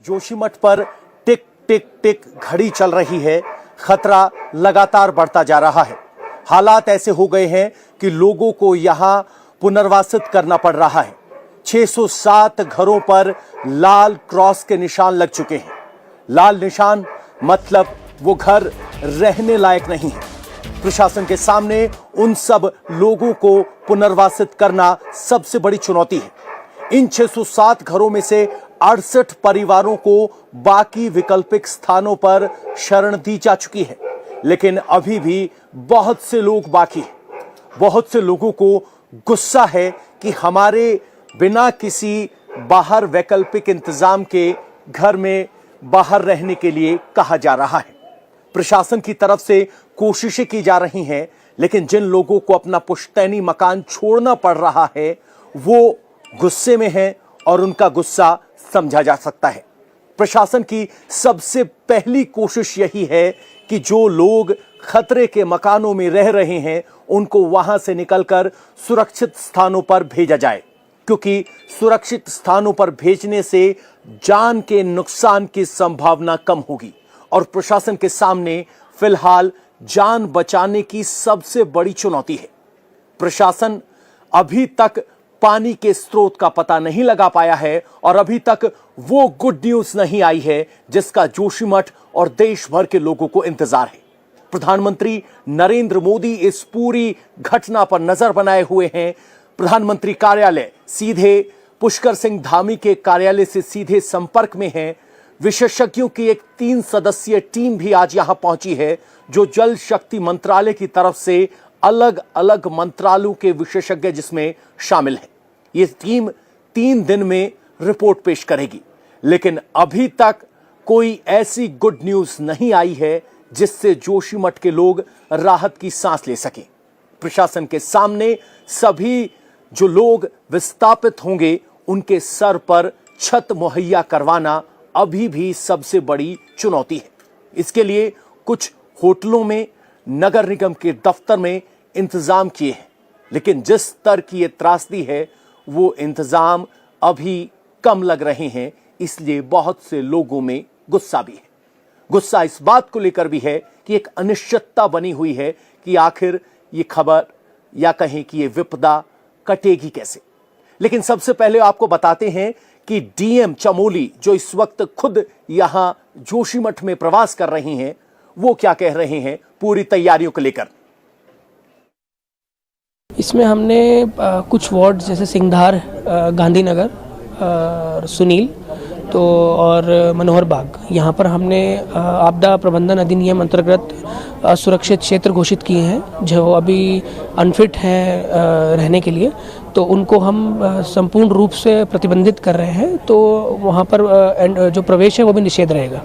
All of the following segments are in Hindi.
जोशीमठ पर टिक टिक टिक घड़ी चल रही है। खतरा लगातार बढ़ता जा रहा है। हालात ऐसे हो गए हैं कि लोगों को यहां पुनर्वासित करना पड़ रहा है। 607 घरों पर लाल क्रॉस के निशान लग चुके हैं। लाल निशान मतलब वो घर रहने लायक नहीं है। प्रशासन के सामने उन सब लोगों को पुनर्वासित करना सबसे बड़ी चुनौती है। इन 607 घरों में से 68 परिवारों को बाकी वैकल्पिक स्थानों पर शरण दी जा चुकी है, लेकिन अभी भी बहुत से लोग बाकी हैं। बहुत से लोगों को गुस्सा है कि हमारे बिना किसी बाहर वैकल्पिक इंतजाम के घर में बाहर रहने के लिए कहा जा रहा है। प्रशासन की तरफ से कोशिशें की जा रही हैं, लेकिन जिन लोगों को अपना पुश्तैनी मकान छोड़ना पड़ रहा है वो गुस्से में हैं और उनका गुस्सा समझा जा सकता है। प्रशासन की सबसे पहली कोशिश यही है कि जो लोग खतरे के मकानों में रह रहे हैं उनको वहां से निकलकर सुरक्षित स्थानों पर भेजा जाए, क्योंकि सुरक्षित स्थानों पर भेजने से जान के नुकसान की संभावना कम होगी। और प्रशासन के सामने फिलहाल जान बचाने की सबसे बड़ी चुनौती है। प्रशासन अभी तक पानी के स्रोत का पता नहीं लगा पाया है और अभी तक वो गुड न्यूज नहीं आई है जिसका जोशीमठ और देश भर के लोगों को इंतजार है। प्रधानमंत्री नरेंद्र मोदी इस पूरी घटना पर नजर बनाए हुए हैं। प्रधानमंत्री कार्यालय सीधे पुष्कर सिंह धामी के कार्यालय से सीधे संपर्क में है। विशेषज्ञों की एक 3 सदस्यीय टीम भी आज यहां पहुंची है, जो जल शक्ति मंत्रालय की तरफ से अलग अलग मंत्रालयों के विशेषज्ञ जिसमें शामिल हैं। ये टीम 3 दिन में रिपोर्ट पेश करेगी, लेकिन अभी तक कोई ऐसी गुड न्यूज नहीं आई है जिससे जोशीमठ के लोग राहत की सांस ले सकें। प्रशासन के सामने सभी जो लोग विस्थापित होंगे उनके सर पर छत मुहैया करवाना अभी भी सबसे बड़ी चुनौती है। इसके लिए कुछ होटलों में, नगर निगम के दफ्तर में इंतजाम किए हैं, लेकिन जिस स्तर की ये त्रासदी है वो इंतजाम अभी कम लग रहे हैं। इसलिए बहुत से लोगों में गुस्सा भी है। गुस्सा इस बात को लेकर भी है कि एक अनिश्चितता बनी हुई है कि आखिर ये खबर या कहें कि ये विपदा कटेगी कैसे। लेकिन सबसे पहले आपको बताते हैं कि डीएम चमोली जो इस वक्त खुद यहां जोशीमठ में प्रवास कर रही हैं, वो क्या कह रहे हैं पूरी तैयारियों को लेकर। इसमें हमने कुछ वार्ड जैसे सिंघधार, गांधीनगर, सुनील तो और मनोहर बाग, यहाँ पर हमने आपदा प्रबंधन अधिनियम अंतर्गत सुरक्षित क्षेत्र घोषित किए हैं। जो अभी अनफिट हैं रहने के लिए, तो उनको हम संपूर्ण रूप से प्रतिबंधित कर रहे हैं। तो वहाँ पर जो प्रवेश है वो भी निषेध रहेगा।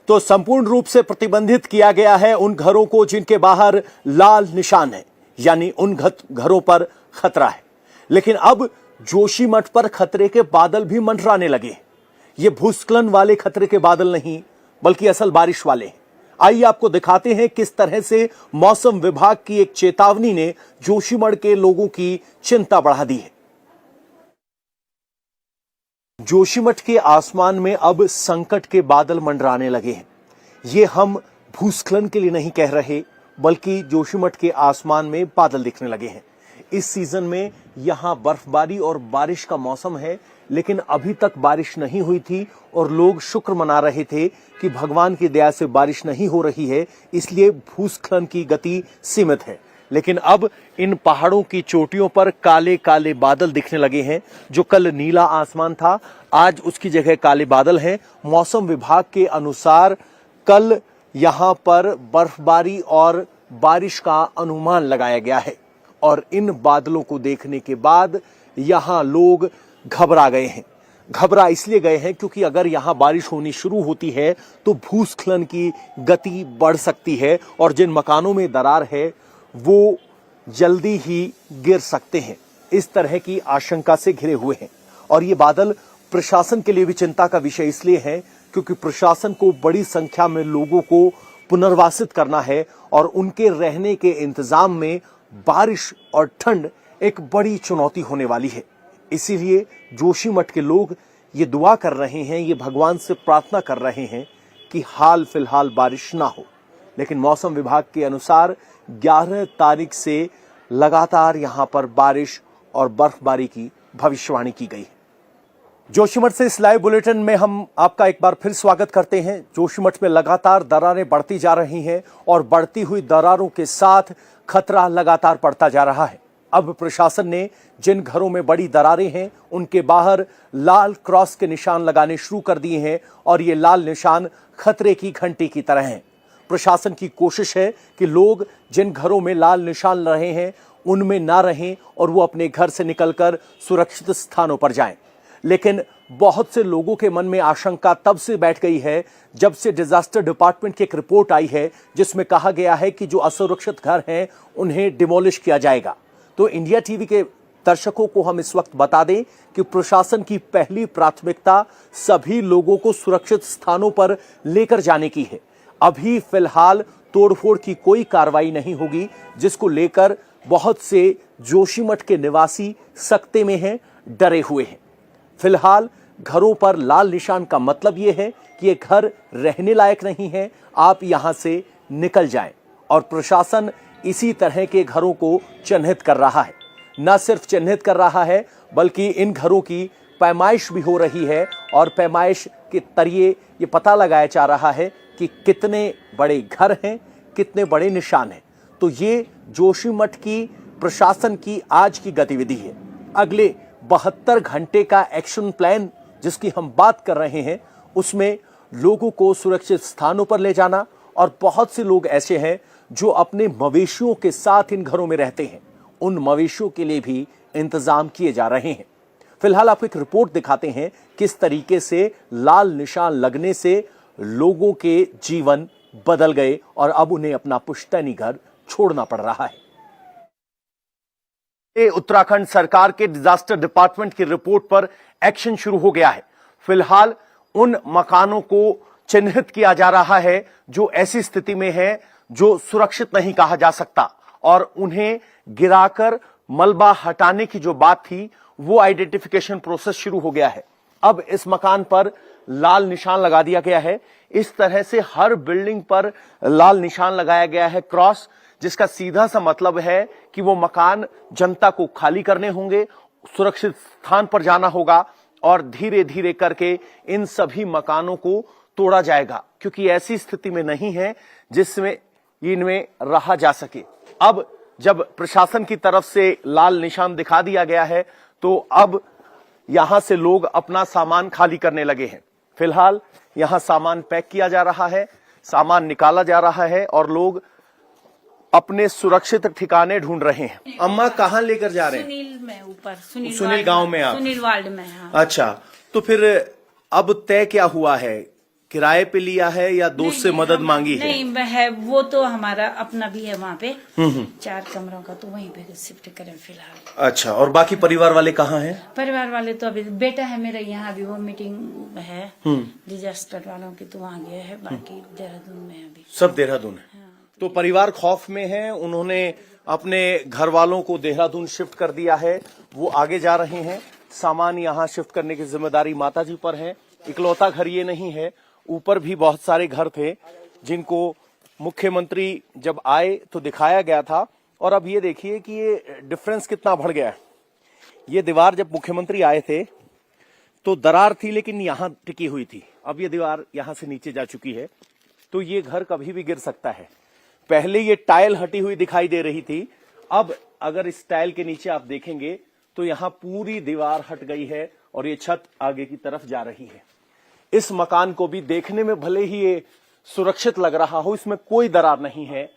तो संपूर्ण रूप से प्रतिबंधित किया गया है उन घरों को जिनके बाहर लाल निशान है, यानी उन घरों पर खतरा है। लेकिन अब जोशीमठ पर खतरे के बादल भी मंडराने लगे। ये भूस्खलन वाले खतरे के बादल नहीं, बल्कि असल बारिश वाले हैं। आइए आपको दिखाते हैं किस तरह से मौसम विभाग की एक चेतावनी ने जोशीमठ के लोगों की चिंता बढ़ा दी है। जोशीमठ के आसमान में अब संकट के बादल मंडराने लगे हैं। ये हम भूस्खलन के लिए नहीं कह रहे, बल्कि जोशीमठ के आसमान में बादल दिखने लगे हैं। इस सीजन में यहां बर्फबारी और बारिश का मौसम है, लेकिन अभी तक बारिश नहीं हुई थी और लोग शुक्र मना रहे थे कि भगवान की दया से बारिश नहीं हो रही है, इसलिए भूस्खलन की गति सीमित है। लेकिन अब इन पहाड़ों की चोटियों पर काले काले बादल दिखने लगे हैं। जो कल नीला आसमान था, आज उसकी जगह काले बादल हैं। मौसम विभाग के अनुसार कल यहां पर बर्फबारी और बारिश का अनुमान लगाया गया है और इन बादलों को देखने के बाद यहां लोग घबरा गए हैं। घबरा इसलिए गए हैं क्योंकि अगर यहां बारिश होनी शुरू होती है तो भूस्खलन की गति बढ़ सकती है और जिन मकानों में दरार है वो जल्दी ही गिर सकते हैं। इस तरह की आशंका से घिरे हुए हैं और ये बादल प्रशासन के लिए भी चिंता का विषय इसलिए है क्योंकि प्रशासन को बड़ी संख्या में लोगों को पुनर्वासित करना है और उनके रहने के इंतजाम में बारिश और ठंड एक बड़ी चुनौती होने वाली है। इसीलिए जोशीमठ के लोग ये दुआ कर रहे हैं, ये भगवान से प्रार्थना कर रहे हैं कि हाल फिलहाल बारिश ना हो। लेकिन मौसम विभाग के अनुसार 11 तारीख से लगातार यहां पर बारिश और बर्फबारी की भविष्यवाणी की गई है। जोशीमठ से इस लाइव बुलेटिन में हम आपका एक बार फिर स्वागत करते हैं। जोशीमठ में लगातार दरारें बढ़ती जा रही हैं और बढ़ती हुई दरारों के साथ खतरा लगातार बढ़ता जा रहा है। अब प्रशासन ने जिन घरों में बड़ी दरारें हैं उनके बाहर लाल क्रॉस के निशान लगाने शुरू कर दिए हैं और ये लाल निशान खतरे की घंटी की तरह हैं। प्रशासन की कोशिश है कि लोग जिन घरों में लाल निशान रहे हैं उनमें ना रहें और वो अपने घर से निकलकर सुरक्षित स्थानों पर जाएं। लेकिन बहुत से लोगों के मन में आशंका तब से बैठ गई है जब से डिजास्टर डिपार्टमेंट की एक रिपोर्ट आई है जिसमें कहा गया है कि जो असुरक्षित घर हैं उन्हें डिमोलिश किया जाएगा। तो इंडिया टीवी के दर्शकों को हम इस वक्त बता दें कि प्रशासन की पहली प्राथमिकता सभी लोगों को सुरक्षित स्थानों पर लेकर जाने की है। अभी फिलहाल तोड़फोड़ की कोई कार्रवाई नहीं होगी, जिसको लेकर बहुत से जोशीमठ के निवासी सकते में हैं, डरे हुए हैं। फिलहाल घरों पर लाल निशान का मतलब यह है कि ये घर रहने लायक नहीं है, आप यहां से निकल जाएं। और प्रशासन इसी तरह के घरों को चिन्हित कर रहा है। न सिर्फ चिन्हित कर रहा है बल्कि इन घरों की पैमाइश भी हो रही है और पैमाइश के जरिए ये पता लगाया जा रहा है कि कितने बड़े घर हैं, कितने बड़े निशान हैं। तो ये जोशीमठ की प्रशासन की आज की गतिविधि है। अगले 72 घंटे का एक्शन प्लान जिसकी हम बात कर रहे हैं उसमें लोगों को सुरक्षित स्थानों पर ले जाना, और बहुत से लोग ऐसे हैं जो अपने मवेशियों के साथ इन घरों में रहते हैं, उन मवेशियों के लिए भी इंतजाम किए जा रहे हैं। फिलहाल आपको एक रिपोर्ट दिखाते हैं किस तरीके से लाल निशान लगने से लोगों के जीवन बदल गए और अब उन्हें अपना पुश्तैनी घर छोड़ना पड़ रहा है। उत्तराखंड सरकार के डिजास्टर डिपार्टमेंट की रिपोर्ट पर एक्शन शुरू हो गया है। फिलहाल उन मकानों को चिन्हित किया जा रहा है जो ऐसी स्थिति में है जो सुरक्षित नहीं कहा जा सकता, और उन्हें गिराकर मलबा हटाने की जो बात थी वो आइडेंटिफिकेशन प्रोसेस शुरू हो गया है। अब इस मकान पर लाल निशान लगा दिया गया है। इस तरह से हर बिल्डिंग पर लाल निशान लगाया गया है, क्रॉस, जिसका सीधा सा मतलब है कि वो मकान जनता को खाली करने होंगे, सुरक्षित स्थान पर जाना होगा और धीरे धीरे करके इन सभी मकानों को तोड़ा जाएगा, क्योंकि ऐसी स्थिति में नहीं है जिसमें इनमें रहा जा सके। अब जब प्रशासन की तरफ से लाल निशान दिखा दिया गया है तो अब यहां से लोग अपना सामान खाली करने लगे हैं। फिलहाल यहां सामान पैक किया जा रहा है, सामान निकाला जा रहा है और लोग अपने सुरक्षित ठिकाने ढूंढ रहे हैं। अम्मा कहाँ लेकर जा रहे हैं? सुनील में ऊपर, सुनील गांव में आप? सुनील वार्ड में। हाँ। अच्छा, तो फिर अब तय क्या हुआ है? किराए पे लिया है या दोस्त से मदद मांगी है? नहीं है, वो तो हमारा अपना भी है वहाँ पे 4 कमरों का, तो वहीं पे शिफ्ट करें फिलहाल। अच्छा, और बाकी परिवार वाले कहाँ हैं? परिवार वाले तो अभी बेटा है मेरा यहाँ, अभी वो मीटिंग है डिजास्टर वालों की, तो वहाँ गया है। बाकी देहरादून में अभी सब देहरादून है। तो परिवार खौफ में है, उन्होंने अपने घर वालों को देहरादून शिफ्ट कर दिया है, वो आगे जा रहे हैं। सामान यहाँ शिफ्ट करने की जिम्मेदारी माताजी पर है। इकलौता घर ये नहीं है, ऊपर भी बहुत सारे घर थे जिनको मुख्यमंत्री जब आए तो दिखाया गया था। और अब ये देखिए कि ये डिफरेंस कितना बढ़ गया है। ये दीवार जब मुख्यमंत्री आए थे तो दरार थी लेकिन यहाँ टिकी हुई थी, अब ये दीवार यहाँ से नीचे जा चुकी है, तो ये घर कभी भी गिर सकता है। पहले ये टाइल हटी हुई दिखाई दे रही थी, अब अगर इस टाइल के नीचे आप देखेंगे तो यहाँ पूरी दीवार हट गई है और ये छत आगे की तरफ जा रही है। इस मकान को भी देखने में भले ही ये सुरक्षित लग रहा हो, इसमें कोई दरार नहीं है,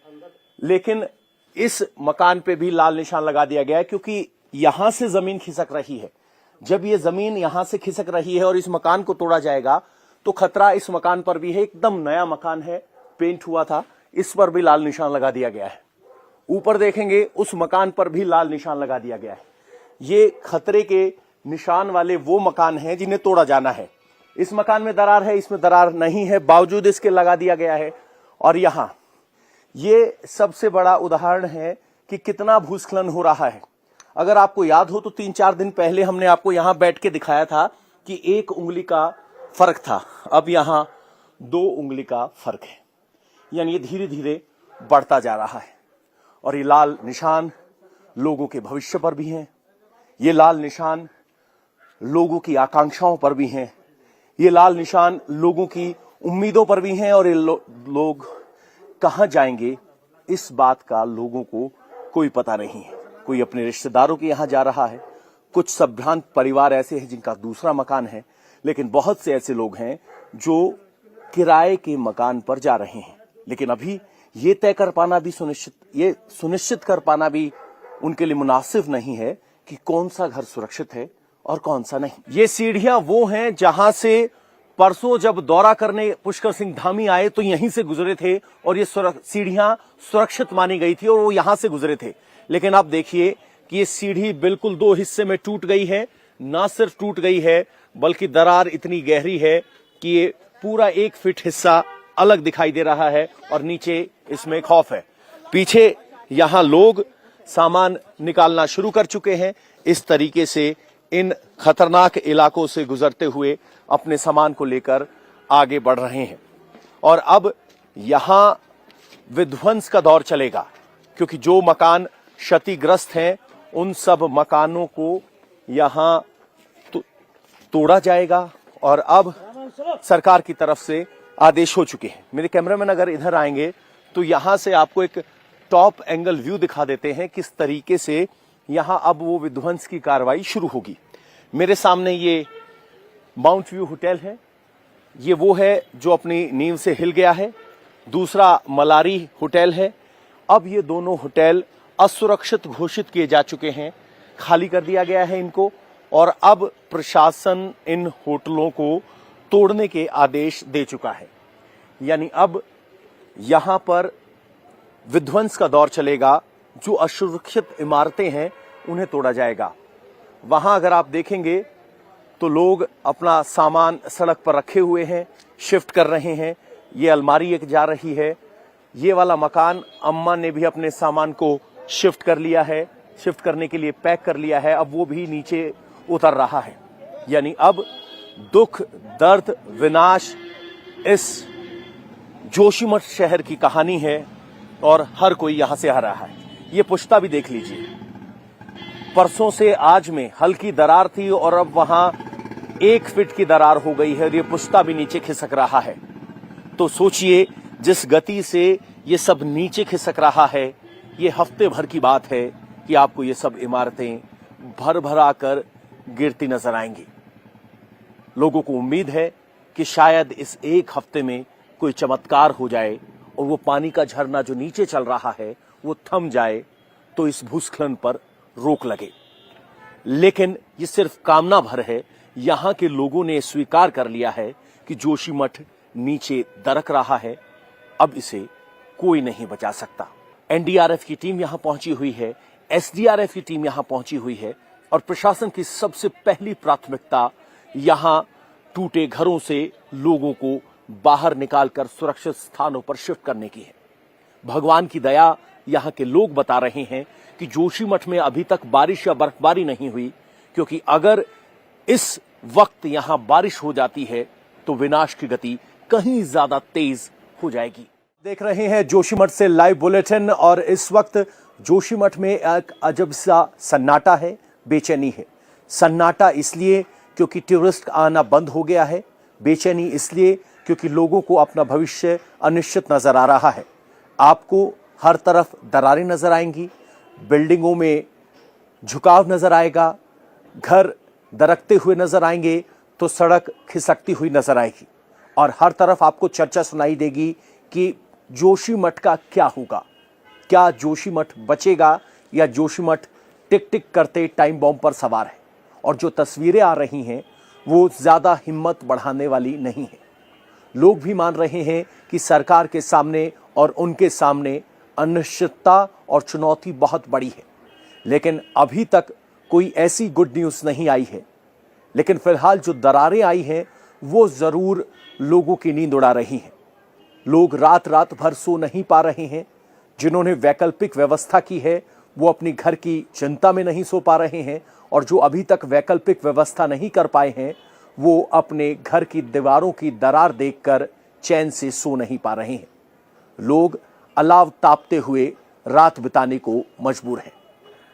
लेकिन इस मकान पे भी लाल निशान लगा दिया गया है क्योंकि यहां से जमीन खिसक रही है। जब ये जमीन यहां से खिसक रही है और इस मकान को तोड़ा जाएगा तो खतरा इस मकान पर भी है। एकदम नया मकान है, पेंट हुआ था, इस पर भी लाल निशान लगा दिया गया है। ऊपर देखेंगे उस मकान पर भी लाल निशान लगा दिया गया है। ये खतरे के निशान वाले वो मकान हैं जिन्हें तोड़ा जाना है। इस मकान में दरार है, इसमें दरार नहीं है, बावजूद इसके लगा दिया गया है। और यहां ये सबसे बड़ा उदाहरण है कि कितना भूस्खलन हो रहा है। अगर आपको याद हो तो 3-4 दिन पहले हमने आपको यहां बैठ के दिखाया था कि 1 उंगली का फर्क था, अब यहां 2 उंगली का फर्क है। यानी ये धीरे धीरे बढ़ता जा रहा है। और ये लाल निशान लोगों के भविष्य पर भी हैं, ये लाल निशान लोगों की आकांक्षाओं पर भी हैं, ये लाल निशान लोगों की उम्मीदों पर भी हैं। और ये लोग कहां जाएंगे इस बात का लोगों को कोई पता नहीं है। कोई अपने रिश्तेदारों के यहां जा रहा है, कुछ संभ्रांत परिवार ऐसे हैं जिनका दूसरा मकान है, लेकिन बहुत से ऐसे लोग हैं जो किराए के मकान पर जा रहे हैं। लेकिन अभी ये तय कर पाना भी सुनिश्चित कर पाना भी उनके लिए मुनासिब नहीं है कि कौन सा घर सुरक्षित है और कौन सा नहीं। ये सीढ़ियां वो हैं जहां से परसों जब दौरा करने पुष्कर सिंह धामी आए तो यहीं से गुजरे थे और ये सीढ़ियां सुरक्षित मानी गई थी और वो यहां से गुजरे थे। लेकिन अब देखिए कि ये सीढ़ी बिल्कुल 2 हिस्से में टूट गई है। ना सिर्फ टूट गई है बल्कि दरार इतनी गहरी है कि ये पूरा 1 फीट हिस्सा अलग दिखाई दे रहा है और नीचे इसमें खौफ है। पीछे यहां लोग सामान निकालना शुरू कर चुके हैं। इस तरीके से इन खतरनाक इलाकों से गुजरते हुए अपने सामान को लेकर आगे बढ़ रहे हैं। और अब यहां विध्वंस का दौर चलेगा, क्योंकि जो मकान क्षतिग्रस्त हैं उन सब मकानों को यहां तोड़ा जाएगा। और अब सरकार की तरफ से आदेश हो चुके हैं। मेरे कैमरामैन अगर इधर आएंगे तो यहां से आपको एक टॉप एंगल व्यू दिखा देते हैं किस तरीके से यहां अब वो विध्वंस की कार्रवाई शुरू होगी। मेरे सामने ये माउंट व्यू होटल है, ये वो है जो अपनी नींव से हिल गया है। दूसरा मलारी होटल है। अब ये दोनों होटल असुरक्षित घोषित किए जा चुके हैं, खाली कर दिया गया है इनको। और अब प्रशासन इन होटलों को तोड़ने के आदेश दे चुका है। यानी अब यहां पर विध्वंस का दौर चलेगा। जो असुरक्षित इमारतें हैं उन्हें तोड़ा जाएगा। वहां अगर आप देखेंगे तो लोग अपना सामान सड़क पर रखे हुए हैं, शिफ्ट कर रहे हैं। ये अलमारी एक जा रही है। ये वाला मकान अम्मा ने भी अपने सामान को शिफ्ट कर लिया है, शिफ्ट करने के लिए पैक कर लिया है। अब वो भी नीचे उतर रहा है। यानी अब दुख, दर्द, विनाश इस जोशीमठ शहर की कहानी है और हर कोई यहां से आ रहा है। ये पुश्ता भी देख लीजिए, परसों से आज में हल्की दरार थी और अब वहां 1 फीट की दरार हो गई है और ये पुश्ता भी नीचे खिसक रहा है। तो सोचिए जिस गति से ये सब नीचे खिसक रहा है, ये हफ्ते भर की बात है कि आपको ये सब इमारतें भर भरा कर गिरती नजर आएंगी। लोगों को उम्मीद है कि शायद इस 1 हफ्ते में कोई चमत्कार हो जाए और वो पानी का झरना जो नीचे चल रहा है वो थम जाए, तो इस भूस्खलन पर रोक लगे। लेकिन ये सिर्फ कामना भर है। यहां के लोगों ने स्वीकार कर लिया है कि जोशीमठ नीचे दरक रहा है, अब इसे कोई नहीं बचा सकता। एनडीआरएफ की टीम यहां पहुंची हुई है, एसडीआरएफ की टीम यहां पहुंची हुई है और प्रशासन की सबसे पहली प्राथमिकता यहां टूटे घरों से लोगों को बाहर निकालकर सुरक्षित स्थानों पर शिफ्ट करने की है। भगवान की दया, यहां के लोग बता रहे हैं कि जोशीमठ में अभी तक बारिश या बर्फबारी नहीं हुई, क्योंकि अगर इस वक्त यहां बारिश हो जाती है तो विनाश की गति कहीं ज्यादा तेज हो जाएगी। देख रहे हैं जोशीमठ से लाइव बुलेटिन और इस वक्त जोशीमठ में एक अजब सा सन्नाटा है, बेचैनी है। सन्नाटा इसलिए क्योंकि टूरिस्ट आना बंद हो गया है, बेचैनी इसलिए क्योंकि लोगों को अपना भविष्य अनिश्चित नजर आ रहा है। आपको हर तरफ दरारें नजर आएंगी, बिल्डिंगों में झुकाव नजर आएगा, घर दरकते हुए नजर आएंगे तो सड़क खिसकती हुई नजर आएगी और हर तरफ आपको चर्चा सुनाई देगी कि जोशीमठ का क्या होगा। क्या जोशीमठ बचेगा या जोशीमठ टिक टिक करते टाइम बॉम्ब पर सवार है। और जो तस्वीरें आ रही हैं वो ज्यादा हिम्मत बढ़ाने वाली नहीं है। लोग भी मान रहे हैं कि सरकार के सामने और उनके सामने अनिश्चितता और चुनौती बहुत बड़ी है, लेकिन अभी तक कोई ऐसी गुड न्यूज़ नहीं आई है। लेकिन फिलहाल जो दरारें आई हैं वो ज़रूर लोगों की नींद उड़ा रही हैं। लोग रात रात भर सो नहीं पा रहे हैं। जिन्होंने वैकल्पिक व्यवस्था की है वो अपनी घर की चिंता में नहीं सो पा रहे हैं और जो अभी तक वैकल्पिक व्यवस्था नहीं कर पाए हैं वो अपने घर की दीवारों की दरार देखकर चैन से सो नहीं पा रहे हैं। लोग अलाव तापते हुए रात बिताने को मजबूर हैं।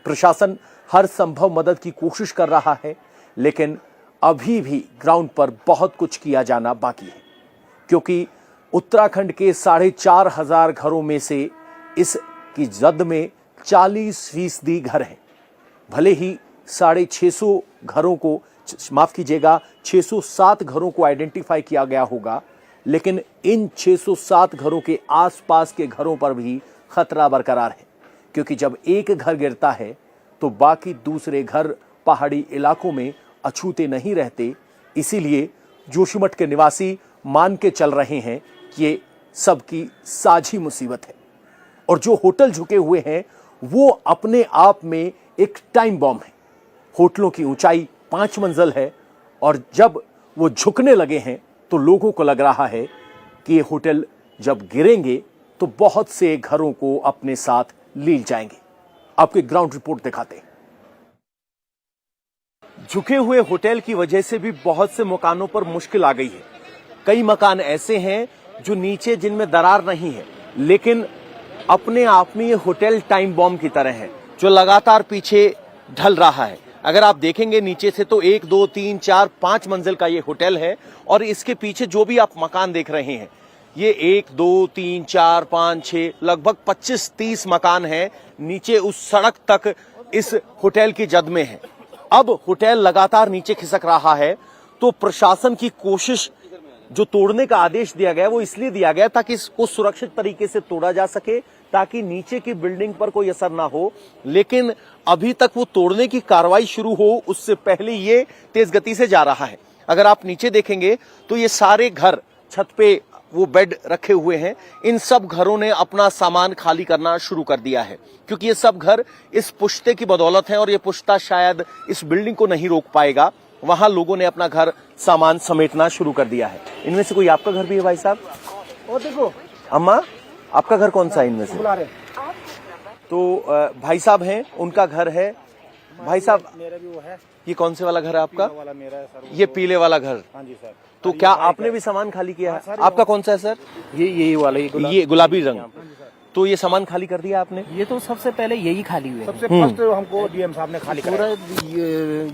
प्रशासन हर संभव मदद की कोशिश कर रहा है, लेकिन अभी भी ग्राउंड पर बहुत कुछ किया जाना बाकी है, क्योंकि उत्तराखंड के 4,500 घरों में से इसकी जद में 40% घर हैं। भले ही 650 घरों को, माफ कीजिएगा, 607 घरों को आइडेंटिफाई किया गया होगा, लेकिन इन 607 घरों के आसपास के घरों पर भी खतरा बरकरार है, क्योंकि जब एक घर गिरता है तो बाकी दूसरे घर पहाड़ी इलाकों में अछूते नहीं रहते। इसीलिए जोशीमठ के निवासी मान के चल रहे हैं कि ये सबकी साझी मुसीबत है। और जो होटल झुके हुए हैं वो अपने आप में एक टाइम बॉम्ब है। होटलों की ऊंचाई 5 मंजिल है और जब वो झुकने लगे हैं तो लोगों को लग रहा है कि ये होटल जब गिरेंगे तो बहुत से घरों को अपने साथ ले जाएंगे। आपको एक ग्राउंड रिपोर्ट दिखाते हैं। झुके हुए होटल की वजह से भी बहुत से मकानों पर मुश्किल आ गई है। कई मकान ऐसे हैं जो नीचे जिनमें दरार नहीं है, लेकिन अपने आप में ये होटल टाइम बॉम्ब की तरह है जो लगातार पीछे ढल रहा है। अगर आप देखेंगे नीचे से तो 1, 2, 3, 4, 5 मंजिल का ये होटल है और इसके पीछे जो भी आप मकान देख रहे हैं ये 1, 2, 3, 4, 5, 6 लगभग 25-30 मकान हैं नीचे उस सड़क तक इस होटल की जद में है। अब होटल लगातार नीचे खिसक रहा है तो प्रशासन की कोशिश, जो तोड़ने का आदेश दिया गया वो इसलिए दिया गया ताकि इसको सुरक्षित तरीके से तोड़ा जा सके, ताकि नीचे की बिल्डिंग पर कोई असर ना हो। लेकिन अभी तक वो तोड़ने की कार्रवाई शुरू हो उससे पहले ये तेज गति से जा रहा है। अगर आप नीचे देखेंगे तो ये सारे घर, छत पे वो बेड रखे हुए हैं, इन सब घरों ने अपना सामान खाली करना शुरू कर दिया है, क्योंकि ये सब घर इस पुश्ते की बदौलत हैं और ये पुश्ता शायद इस बिल्डिंग को नहीं रोक पाएगा। वहां लोगों ने अपना घर सामान समेटना शुरू कर दिया है। इनमें से कोई आपका घर भी है भाई साहब? और देखो अम्मा, आपका घर कौन सा है इनमें से? तो भाई साहब हैं, उनका घर है। भाई साहब, मेरा भी वो है। ये कौन से वाला घर है आपका? वाला मेरा है सर। ये पीले वाला घर? हाँ जी सर। तो क्या आपने भी सामान खाली किया है? आपका कौन सा है सर? यही वाला, ये गुलाबी रंग। तो ये सामान खाली कर दिया आपने? ये तो सबसे पहले यही खाली हुए सबसे फर्स्ट हमको डीएम साहब ने खाली पूरा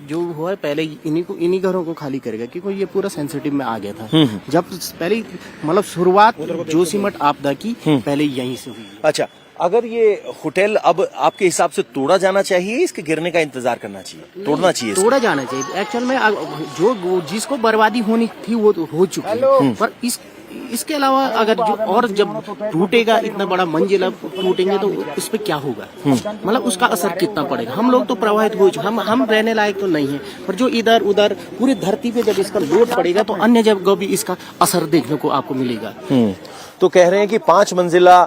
जो हुआ है पहले इन्हीं घरों को खाली करेगा, क्योंकि ये पूरा सेंसिटिव में आ गया था। जब पहले मतलब शुरुआत जोशीमठ आपदा की पहले यहीं से हुई। अच्छा, अगर ये होटल अब आपके हिसाब से तोड़ा जाना चाहिए, इसके गिरने का इंतजार करना चाहिए? तोड़ना चाहिए, तोड़ा जाना चाहिए। एक्चुअल में जो जिसको बर्बादी होनी थी वो तो हो चुकी है, पर इसके अलावा अगर जो और जब टूटेगा, इतना बड़ा मंजिला टूटेंगे तो इस पे क्या होगा, मतलब उसका असर कितना पड़ेगा। हम लोग तो प्रभावित हो चुके, हम रहने लायक तो नहीं है, पर जो इधर उधर पूरी धरती पे जब इसका लोड पड़ेगा तो अन्य जगह भी इसका असर देखने को आपको मिलेगा। तो कह रहे हैं कि 5 मंजिला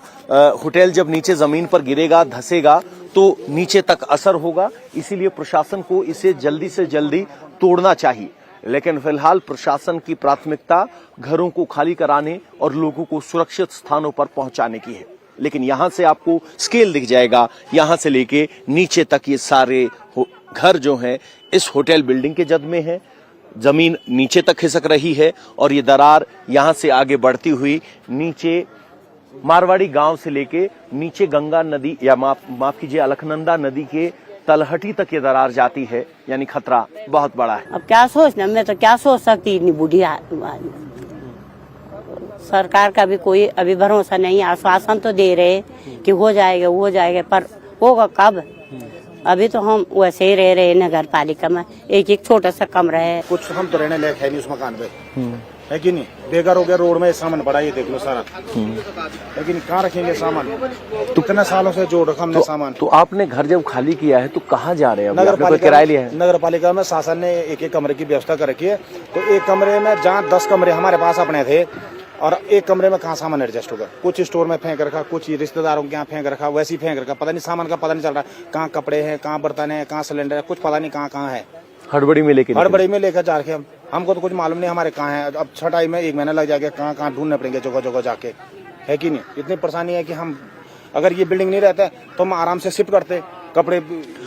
होटल जब नीचे जमीन पर गिरेगा, धसेगा, तो नीचे तक असर होगा। इसीलिए प्रशासन को इसे जल्दी से जल्दी तोड़ना चाहिए। लेकिन फिलहाल प्रशासन की प्राथमिकता घरों को खाली कराने और लोगों को सुरक्षित स्थानों पर पहुंचाने की है। लेकिन यहां से आपको स्केल दिख जाएगा, यहां से लेके नीचे तक ये सारे घर जो हैं इस होटल बिल्डिंग के जद में है। जमीन नीचे तक खिसक रही है और ये दरार यहां से आगे बढ़ती हुई नीचे मारवाड़ी गांव से लेके नीचे गंगा नदी या माफ कीजिए अलकनंदा नदी के तलहटी तक ये दरार जाती है। यानी खतरा बहुत बड़ा है। अब क्या सोचना, मैं तो क्या सोच सकती इतनी बूढ़ी आदमी। सरकार का भी कोई अभी भरोसा नहीं। आश्वासन तो दे रहे कि हो जाएगा, पर होगा कब? अभी तो हम वैसे ही रह रहे हैं नगर पालिका में, एक छोटा सा कमरा है। कुछ हम तो रहने लायक है नहीं उस मकान पे, है कि नहीं? बेकार हो गया, रोड में सामान पड़ा, ये देख लो सारा, लेकिन कहाँ रखेंगे सामान? तो कितने सालों से जोड़ रखा हमने सामान। तो आपने घर जब खाली किया है तो कहाँ जा रहे हैं? नगर पालिका किराया लिया है? नगर पालिका में शासन ने एक कमरे की व्यवस्था कर रखी है। तो एक कमरे में, जहाँ 10 कमरे हमारे पास अपने थे, और एक कमरे में कहाँ सामान एडजस्ट होगा? कुछ स्टोर में फेंक रखा, कुछ रिश्तेदारों के यहाँ फेंक रखा, वैसे ही फेंक रखा। पता नहीं सामान का पता नहीं चल रहा, कहाँ कपड़े हैं, कहाँ बर्तन है, कहाँ सिलेंडर है, कुछ पता नहीं कहाँ है। हड़बड़ी में लेकर जा रखे हमको तो कुछ मालूम नहीं हमारे कहाँ है। अब छटाई में 1 महीना लग जाएगा, कहाँ ढूंढने पड़ेंगे जगह जाके, है कि नहीं? इतनी परेशानी है कि हम अगर ये बिल्डिंग नहीं रहता तो हम आराम से शिफ्ट करते, कपड़े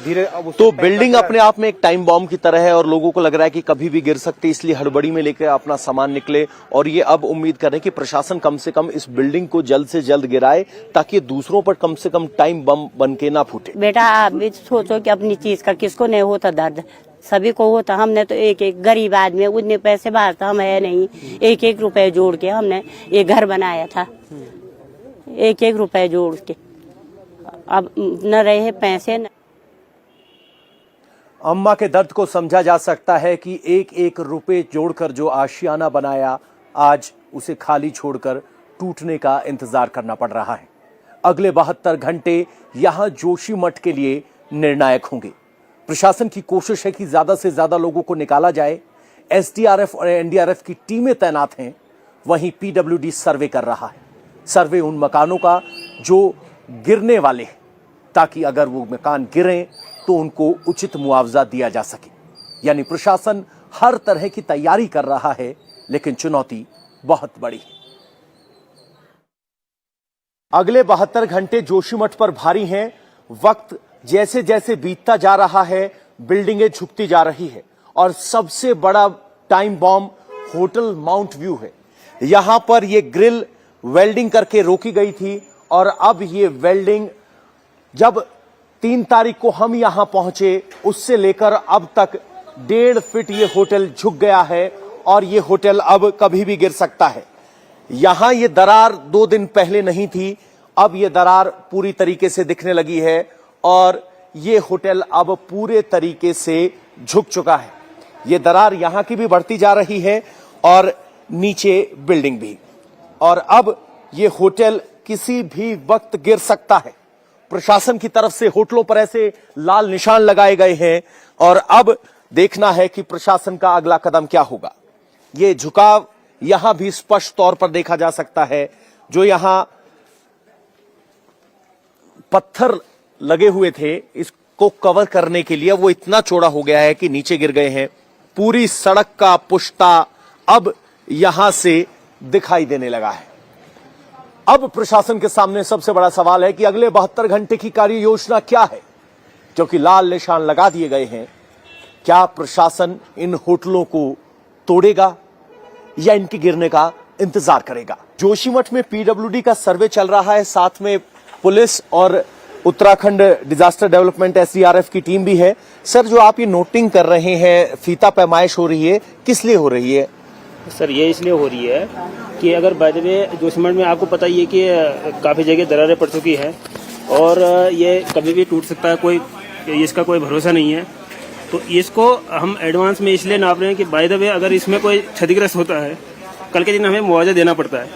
धीरे। तो बिल्डिंग अपने आप में एक टाइम बॉम्ब की तरह है और लोगों को लग रहा है कि कभी भी गिर सकती है, इसलिए हड़बड़ी में लेकर अपना सामान निकले और ये अब उम्मीद करें कि प्रशासन कम से कम इस बिल्डिंग को जल्द से जल्द गिराए ताकि दूसरों पर कम से कम टाइम बम बन के ना फूटे। बेटा आप भी सोचो कि अपनी चीज का किसको नहीं होता दर्द, सभी को होता। हमने तो एक एक गरीब आदमी, उतने पैसे बाहर तो हम है नहीं, एक एक रुपए जोड़ के हमने ये घर बनाया था, एक एक रुपए जोड़ के। अब न रहे पैसे न। अम्मा के दर्द को समझा जा सकता है कि एक एक रुपए जोड़कर जो आशियाना बनाया, आज उसे खाली छोड़कर टूटने का इंतजार करना पड़ रहा है। अगले 72 घंटे यहां जोशीमठ के लिए निर्णायक होंगे। प्रशासन की कोशिश है कि ज्यादा से ज्यादा लोगों को निकाला जाए। एसडीआरएफ और एनडीआरएफ की टीमें तैनात हैं। वहीं पीडब्ल्यूडी सर्वे कर रहा है, सर्वे उन मकानों का जो गिरने वाले हैं, ताकि अगर वो मकान गिरें तो उनको उचित मुआवजा दिया जा सके। यानी प्रशासन हर तरह की तैयारी कर रहा है, लेकिन चुनौती बहुत बड़ी है। अगले 72 घंटे जोशीमठ पर भारी हैं। वक्त जैसे जैसे बीतता जा रहा है, बिल्डिंगें झुकती जा रही है और सबसे बड़ा time bomb hotel mount view है। यहां पर यह ग्रिल वेल्डिंग करके रोकी गई थी और अब ये वेल्डिंग, जब 3 तारीख को हम यहां पहुंचे, उससे लेकर अब तक 1.5 फीट ये होटल झुक गया है और ये होटल अब कभी भी गिर सकता है। यहां ये दरार 2 दिन पहले नहीं थी, अब ये दरार पूरी तरीके से दिखने लगी है और ये होटल अब पूरे तरीके से झुक चुका है। ये दरार यहां की भी बढ़ती जा रही है और नीचे बिल्डिंग भी, और अब ये होटल किसी भी वक्त गिर सकता है। प्रशासन की तरफ से होटलों पर ऐसे लाल निशान लगाए गए हैं और अब देखना है कि प्रशासन का अगला कदम क्या होगा। ये झुकाव यहां भी स्पष्ट तौर पर देखा जा सकता है। जो यहां पत्थर लगे हुए थे इसको कवर करने के लिए, वो इतना चौड़ा हो गया है कि नीचे गिर गए हैं। पूरी सड़क का पुश्ता अब यहां से दिखाई देने लगा है। अब प्रशासन के सामने सबसे बड़ा सवाल है कि अगले 72 घंटे की कार्य योजना क्या है, क्योंकि लाल निशान लगा दिए गए हैं। क्या प्रशासन इन होटलों को तोड़ेगा या इनके गिरने का इंतजार करेगा? जोशीमठ में पीडब्ल्यूडी का सर्वे चल रहा है, साथ में पुलिस और उत्तराखंड डिजास्टर डेवलपमेंट एसडीआरएफ की टीम भी है। सर, जो आप ये नोटिंग कर रहे हैं, फीता पैमाइश हो रही है, किस लिए हो रही है? सर, ये इसलिए हो रही है कि अगर बाय द वे जोशीमठ में आपको पता ही है कि काफ़ी जगह दरारें पड़ चुकी है और ये कभी भी टूट सकता है, कोई इसका कोई भरोसा नहीं है। तो इसको हम एडवांस में इसलिए नाप रहे हैं कि बाय द वे अगर इसमें कोई क्षतिग्रस्त होता है, कल के दिन हमें मुआवजा देना पड़ता है,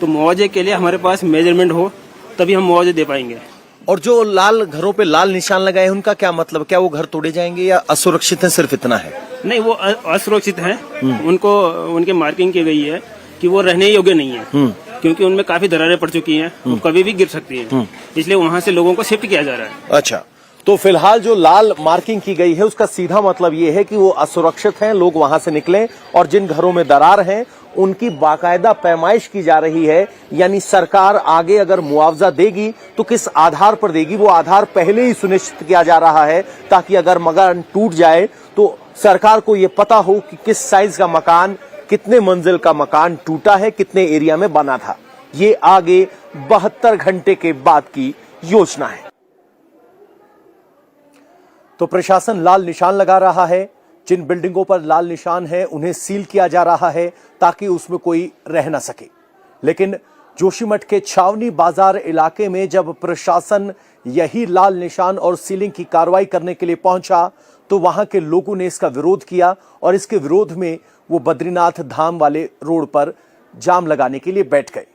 तो मुआवजे के लिए हमारे पास मेजरमेंट हो तभी हम मुआवजे दे पाएंगे। और जो लाल घरों पे लाल निशान लगाए हैं, उनका क्या मतलब? क्या वो घर तोड़े जाएंगे या असुरक्षित है? सिर्फ इतना है? नहीं, वो असुरक्षित है। उनको उनके मार्किंग की गई है कि वो रहने योग्य नहीं है, क्योंकि उनमें काफी दरारें पड़ चुकी हैं, वो कभी भी गिर सकती हैं, इसलिए वहां से लोगों को शिफ्ट किया जा रहा है। अच्छा, तो फिलहाल जो लाल मार्किंग की गई है उसका सीधा मतलब ये है कि वो असुरक्षित हैं, लोग वहां से निकलें, और जिन घरों में दरार हैं उनकी बाकायदा पैमाइश की जा रही है। यानी सरकार आगे अगर मुआवजा देगी तो किस आधार पर देगी, वो आधार पहले ही सुनिश्चित किया जा रहा है, ताकि अगर मकान टूट जाए तो सरकार को ये पता हो कि किस साइज का मकान, कितने मंजिल का मकान टूटा है, कितने एरिया में बना था। ये आगे 72 घंटे के बाद की योजना है। तो प्रशासन लाल निशान लगा रहा है। जिन बिल्डिंगों पर लाल निशान है उन्हें सील किया जा रहा है ताकि उसमें कोई रह ना सके। लेकिन जोशीमठ के छावनी बाजार इलाके में जब प्रशासन यही लाल निशान और सीलिंग की कार्रवाई करने के लिए पहुंचा तो वहां के लोगों ने इसका विरोध किया और इसके विरोध में वो बद्रीनाथ धाम वाले रोड पर जाम लगाने के लिए बैठ गए।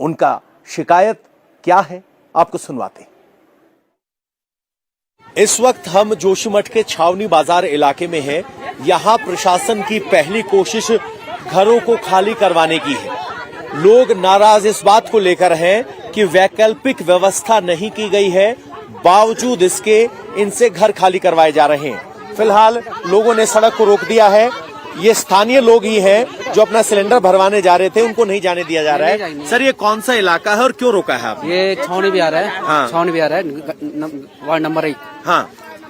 उनका शिकायत क्या है, आपको सुनवाते हैं। इस वक्त हम जोशीमठ के छावनी बाजार इलाके में हैं। यहां प्रशासन की पहली कोशिश घरों को खाली करवाने की है। लोग नाराज इस बात को लेकर हैं कि वैकल्पिक व्यवस्था नहीं की गई है, बावजूद इसके इनसे घर खाली करवाए जा रहे हैं। फिलहाल लोगों ने सड़क को रोक दिया है ये स्थानीय लोग ही हैं जो अपना सिलेंडर भरवाने जा रहे थे, उनको नहीं जाने दिया जा रहा है। सर, ये कौन सा इलाका है और क्यों रोका है आप? ये छावनी बिहार है। हाँ। छावनी बिहार है, वार्ड नंबर 1। हाँ,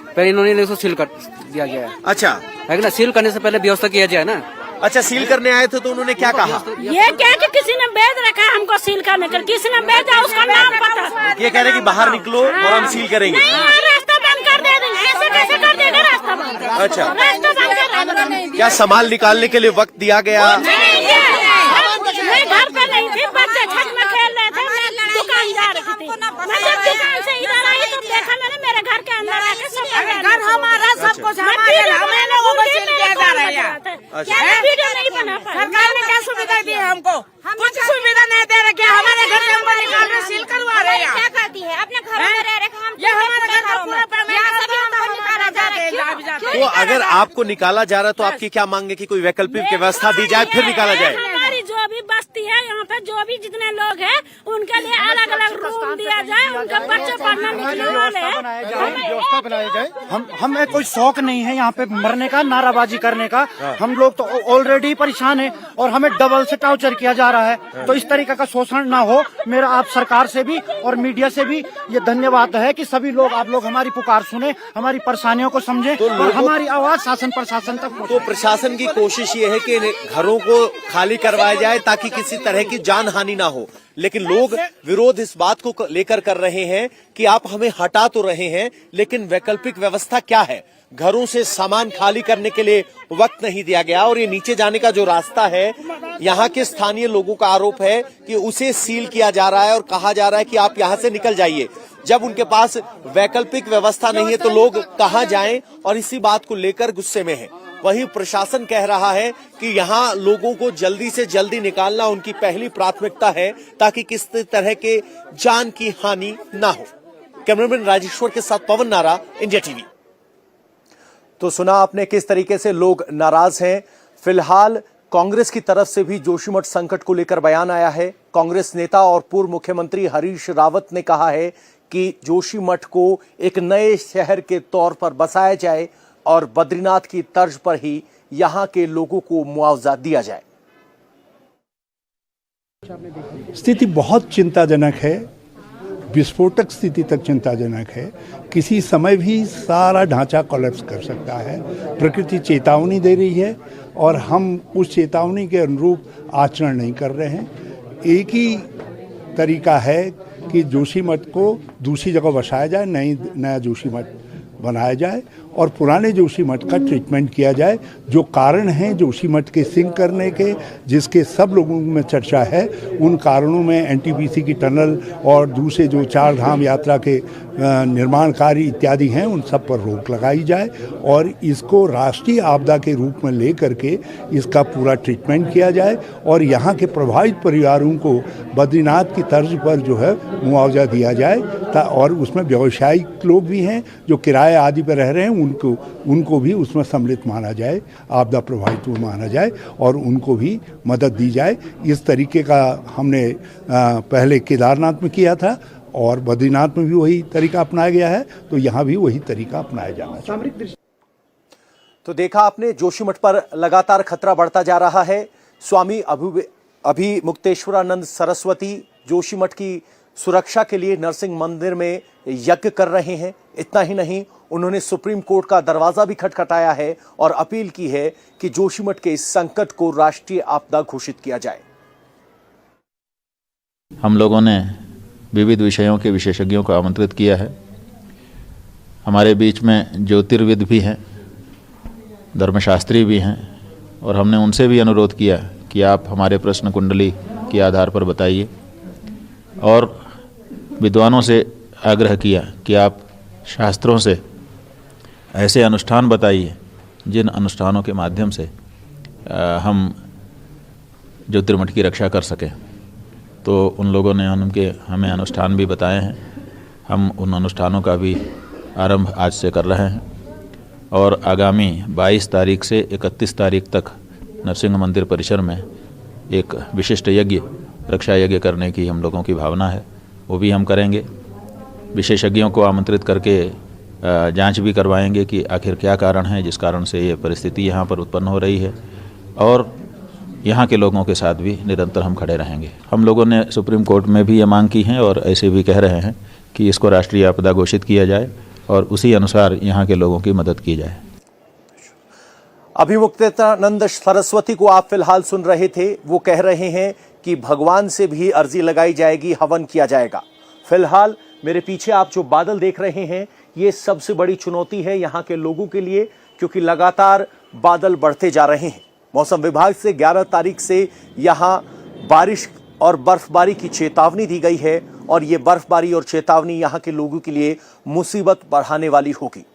पहले इन्होंने इसको सील कर दिया गया है। अच्छा है ना, सील करने से पहले व्यवस्था किया जाए ना। अच्छा, सील करने आए थे तो उन्होंने क्या कहा? ये क्या कि किसी ने बेच रखा है हमको सील करने कर, किसी ने बेचा उसका नाम पता। ये कह रहे कि बाहर निकलो और हम सील करेंगे। रास्ता बंद कर दे देंगे, ऐसे कैसे कर देगा रास्ता बंद? अच्छा, रास्ता बंद कर देंगे। क्या सामान निकालने के लिए वक्त दिया गया? मैं घर पे नहीं थी, बच्चे छत में खेल रहे थे, मैं दुकान जा रही थी। मैं जब दुकान से इधर आई तो देखा मैंने मेरे घर के अंदर आके सब घर हमारा सब कुछ हमारे लोगों को सील किया जा रहा है। क्या वीडियो नहीं बना पाया? सरकार ने क्या सुविधा दी है हमको? कुछ सुविधा नहीं दे रही। हमारे घर से हमको निकाल रहे, सील करवा रहे हैं। क्या करती है? अपने घर में रह रहे हम, ये हमारे घर का पूरा परमिट निकाला जा रहा है। तो अगर आपको निकाला जा रहा है तो आपकी क्या मांग है कि कोई वैकल्पिक व्यवस्था दी जाए फिर निकाला जाए? हमारी जो भी बस्ती है यहाँ पे, जो भी जितने लोग हैं उनके लिए अलग अलग रूम दिया जाए। उनके बच्चे पढ़ने लिखने वाले हैं, व्यवस्था बनाई जाए। हमें कोई शौक नहीं है यहाँ पे मरने का, नाराबाजी करने का। हम लोग तो ऑलरेडी परेशान हैं और हमें डबल से टॉर्चर किया जा रहा है। तो इस तरीके का शोषण ना हो, मेरा आप सरकार से भी और मीडिया से भी ये धन्यवाद है कि सभी लोग, आप लोग हमारी पुकार सुने, हमारी परेशानियों को समझे और हमारी आवाज शासन प्रशासन तक पहुंचे। तो प्रशासन की कोशिश ये है कि घरों को खाली करवाया जाए ताकि किसी तरह की जान हानि ना हो, लेकिन लोग विरोध इस बात को लेकर कर रहे हैं कि आप हमें हटा तो रहे हैं लेकिन वैकल्पिक व्यवस्था क्या है? घरों से सामान खाली करने के लिए वक्त नहीं दिया गया और ये नीचे जाने का जो रास्ता है, यहाँ के स्थानीय लोगों का आरोप है कि उसे सील किया जा रहा है और कहा जा रहा है कि आप यहाँ से निकल जाइए। जब उनके पास वैकल्पिक व्यवस्था नहीं है तो लोग कहाँ जाएं, और इसी बात को लेकर गुस्से में है। वहीं प्रशासन कह रहा है कि यहाँ लोगों को जल्दी से जल्दी निकालना उनकी पहली प्राथमिकता है ताकि किसी तरह के जान की हानि ना हो। कैमरामैन राजेश्वर के साथ पवन नारा, इंडिया टीवी। तो सुना आपने किस तरीके से लोग नाराज हैं। फिलहाल कांग्रेस की तरफ से भी जोशीमठ संकट को लेकर बयान आया है। कांग्रेस नेता और पूर्व मुख्यमंत्री हरीश रावत ने कहा है कि जोशीमठ को एक नए शहर के तौर पर बसाया जाए और बद्रीनाथ की तर्ज पर ही यहां के लोगों को मुआवजा दिया जाए। स्थिति बहुत चिंताजनक है, विस्फोटक स्थिति तक चिंताजनक है। किसी समय भी सारा ढांचा कोलैप्स कर सकता है। प्रकृति चेतावनी दे रही है और हम उस चेतावनी के अनुरूप आचरण नहीं कर रहे हैं। एक ही तरीका है कि जोशीमठ को दूसरी जगह बसाया जाए, नया जोशीमठ बनाया जाए और पुराने जोशीमठ का ट्रीटमेंट किया जाए। जो कारण हैं जोशीमठ के सिंक करने के, जिसके सब लोगों में चर्चा है, उन कारणों में एनटीपीसी की टनल और दूसरे जो 4 धाम यात्रा के निर्माण कार्य इत्यादि हैं, उन सब पर रोक लगाई जाए और इसको राष्ट्रीय आपदा के रूप में ले करके इसका पूरा ट्रीटमेंट किया जाए और यहाँ के प्रभावित परिवारों को बद्रीनाथ की तर्ज पर जो है मुआवजा दिया जाए। और उसमें व्यावसायिक लोग भी हैं जो किराए आदि पर रह रहे हैं, उनको भी उसमें सम्मिलित माना जाए, आपदा प्रभावित माना जाए और उनको भी मदद दी जाए। इस तरीके का हमने पहले केदारनाथ में किया था और बद्रीनाथ में भी वही तरीका अपनाया गया है, तो यहाँ भी वही तरीका अपनाया जाना चाहिए। तो देखा आपने, जोशीमठ पर लगातार खतरा बढ़ता जा रहा है। स्वामी अभिमुक्तेश्वरानंद सरस्वती जोशीमठ की सुरक्षा के लिए नरसिंह मंदिर में यज्ञ कर रहे हैं। इतना ही नहीं, उन्होंने सुप्रीम कोर्ट का दरवाजा भी खटखटाया है और अपील की है कि जोशीमठ के इस संकट को राष्ट्रीय आपदा घोषित किया जाए। हम लोगों ने विविध विषयों के विशेषज्ञों को आमंत्रित किया है। हमारे बीच में ज्योतिर्विद भी हैं, धर्मशास्त्री भी हैं और हमने उनसे भी अनुरोध किया कि आप हमारे प्रश्न कुंडली के आधार पर बताइए और विद्वानों से आग्रह किया कि आप शास्त्रों से ऐसे अनुष्ठान बताइए जिन अनुष्ठानों के माध्यम से हम ज्योतिर्मठ की रक्षा कर सकें। तो उन लोगों ने हमें अनुष्ठान भी बताए हैं। हम उन अनुष्ठानों का भी आरंभ आज से कर रहे हैं और आगामी 22 तारीख से 31 तारीख तक नरसिंह मंदिर परिसर में एक विशिष्ट यज्ञ, रक्षा यज्ञ करने की हम लोगों की भावना है, वो भी हम करेंगे। विशेषज्ञों को आमंत्रित करके जांच भी करवाएंगे कि आखिर क्या कारण है जिस कारण से ये परिस्थिति यहाँ पर उत्पन्न हो रही है और यहाँ के लोगों के साथ भी निरंतर हम खड़े रहेंगे। हम लोगों ने सुप्रीम कोर्ट में भी ये मांग की है और ऐसे भी कह रहे हैं कि इसको राष्ट्रीय आपदा घोषित किया जाए और उसी अनुसार यहाँ के लोगों की मदद की जाए। अभिमुक्तानंद सरस्वती को आप फिलहाल सुन रहे थे। वो कह रहे हैं कि भगवान से भी अर्जी लगाई जाएगी, हवन किया जाएगा। फिलहाल मेरे पीछे आप जो बादल देख रहे हैं, ये सबसे बड़ी चुनौती है यहाँ के लोगों के लिए, क्योंकि लगातार बादल बढ़ते जा रहे हैं। मौसम विभाग से 11 तारीख से यहाँ बारिश और बर्फबारी की चेतावनी दी गई है और ये बर्फबारी और चेतावनी यहाँ के लोगों के लिए मुसीबत बढ़ाने वाली होगी।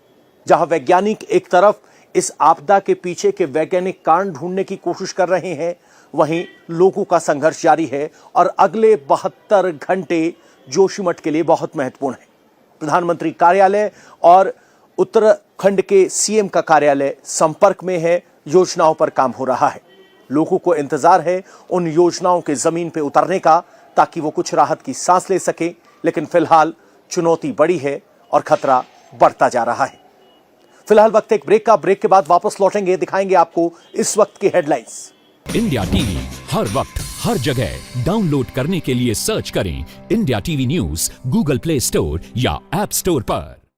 जहाँ वैज्ञानिक एक तरफ इस आपदा के पीछे के वैज्ञानिक कारण ढूंढने की कोशिश कर रहे हैं, वहीं लोगों का संघर्ष जारी है और अगले 72 घंटे जोशीमठ के लिए बहुत महत्वपूर्ण है। प्रधानमंत्री कार्यालय और उत्तराखंड के सीएम का कार्यालय संपर्क में है, योजनाओं पर काम हो रहा है। लोगों को इंतजार है उन योजनाओं के जमीन पे उतरने का, ताकि वो कुछ राहत की सांस ले सके। लेकिन फिलहाल चुनौती बड़ी है और खतरा बढ़ता जा रहा है। फिलहाल वक्त एक ब्रेक का। ब्रेक के बाद वापस लौटेंगे, दिखाएंगे आपको इस वक्त की हेडलाइंस। इंडिया टीवी हर वक्त हर जगह डाउनलोड करने के लिए सर्च करें India TV news Google play store या ऐप स्टोर पर।